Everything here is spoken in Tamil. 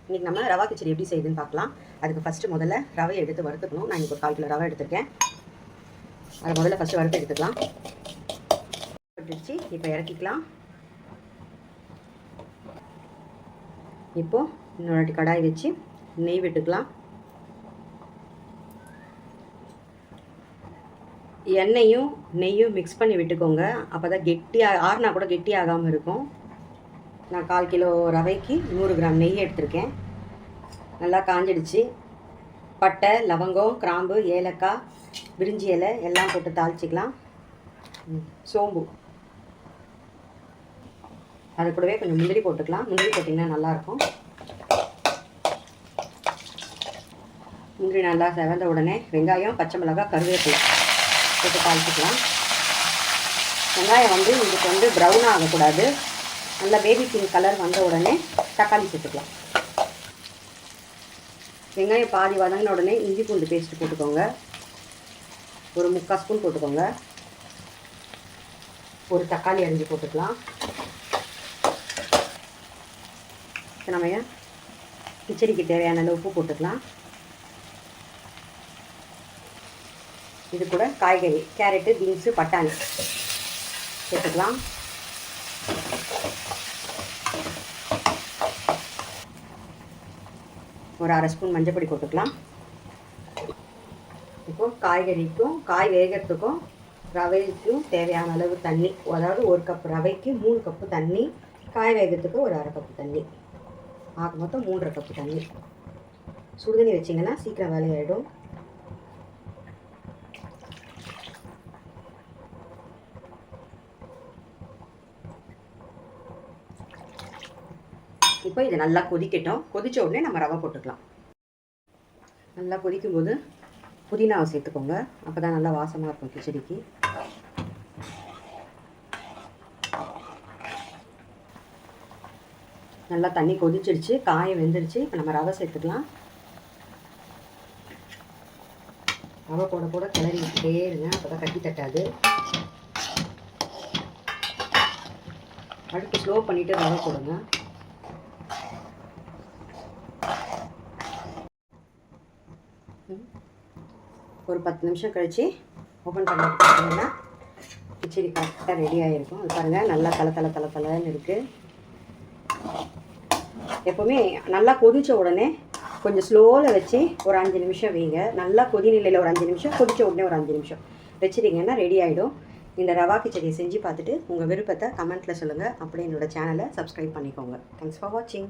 இன்றைக்கி நம்ம ரவா கிச்சடி எப்படி செய்யுதுன்னு பார்க்கலாம். அதுக்கு ஃபஸ்ட்டு முதல்ல ரவையை எடுத்து வறுத்துக்கணும். நான் இன்றைக்கி ஒரு 1/4 கிலோ ரவை எடுத்துருக்கேன். அதை முதல்ல ஃபஸ்ட்டு வறுத்து எடுத்துக்கலாம். வறுத்துடுச்சு, இப்போ இறக்கிக்கலாம். இப்போது இன்னொரு வாட்டி கடாய் வச்சு நெய் விட்டுக்கலாம். எண்ணெயும் நெய்யும் மிக்ஸ் பண்ணி விட்டுக்கோங்க. அப்போ தான் கெட்டியாக ஆறுனா கூட கெட்டி ஆகாமல் இருக்கும். நான் 1/4 கிலோ ரவைக்கு 100 கிராம் நெய் எடுத்திருக்கேன். நல்லா காஞ்சிடுச்சு. பட்டை, லவங்கம், கிராம்பு, ஏலக்காய், பிரிஞ்சி இலை எல்லாம் போட்டு தாளிச்சிக்கலாம். சோம்பு, அது கூடவே கொஞ்சம் முந்திரி போட்டுக்கலாம். முந்திரி போட்டிங்கன்னா நல்லாயிருக்கும். முந்திரி நல்லா செவந்த உடனே வெங்காயம், பச்சை மிளகாய், கருவேப்பிலை போட்டு தாளிச்சிக்கலாம். வெங்காயம் இதுக்கு ப்ரௌன் ஆகக்கூடாது. நல்லா பேபி பிங்க் கலர் வந்த உடனே தக்காளி சேர்த்துக்கலாம். வெங்காயம் பாதி வதங்கின உடனே இஞ்சி பூண்டு பேஸ்ட்டு போட்டுக்கோங்க. ஒரு 3/4 ஸ்பூன் போட்டுக்கோங்க. ஒரு தக்காளி அரிஞ்சு போட்டுக்கலாம். நம்ம கிச்சடிக்கு தேவையான அளவு உப்பு போட்டுக்கலாம். இது கூட காய்கறி கேரட்டு, பீன்ஸு, பட்டாணி சேர்த்துக்கலாம். ஒரு 1/2 ஸ்பூன் மஞ்சள் பொடி போட்டுக்கலாம். இப்போது காய்கறிக்கும் காய் வேகிறதுக்கும் ரவைக்கும் தேவையான அளவு தண்ணி, அதாவது 1 கப் ரவைக்கு 3 கப்பு தண்ணி, காய் வேகிறதுக்கு ஒரு 1/2 கப்பு தண்ணி, ஆக மொத்தம் 3.5 கப்பு தண்ணி. சுடுதண்ணி வச்சிங்கன்னா சீக்கிரம் வேலையாயிடும். இப்போ இது நல்லா கொதிக்கட்டும். கொதித்த உடனே நம்ம ரவை போட்டுக்கலாம். நல்லா கொதிக்கும்போது புதினாவை சேர்த்துக்கோங்க. அப்போ தான் நல்லா வாசமாக இருக்கும் கிச்சடிக்கு. நல்லா தண்ணி கொதிச்சிடுச்சு, காய வெந்துடுச்சு. இப்போ நம்ம ரவை சேர்த்துக்கலாம். ரவை போட போட கிளறி விட்டுட்டே இருங்க, அப்போ தான் கட்டி தட்டாது. அடுப்பு ஸ்லோ பண்ணிவிட்டு ரவை போடுங்க. ஒரு 10 நிமிஷம் கழித்து ஓப்பன் பண்ணி பார்த்தீங்கன்னா கிச்சடி கரெக்டாக ரெடி ஆகிருக்கும். அது பாருங்கள், நல்லா தலை இருக்குது. எப்போவுமே நல்லா கொதித்த உடனே கொஞ்சம் ஸ்லோவில் வச்சு ஒரு 5 நிமிஷம் வைங்க. நல்லா கொதிநிலையில் ஒரு 5 நிமிஷம், கொதித்த உடனே ஒரு 5 நிமிஷம் வச்சுட்டிங்கன்னா ரெடி ஆகிடும். இந்த ரவா கிச்சடியை செஞ்சு பார்த்துட்டு உங்கள் விருப்பத்தை கமெண்ட்டில் சொல்லுங்கள். அப்படியே என்னோடய சேனலை சப்ஸ்கிரைப் பண்ணிக்கோங்க. தேங்க்ஸ் ஃபார் வாட்சிங்.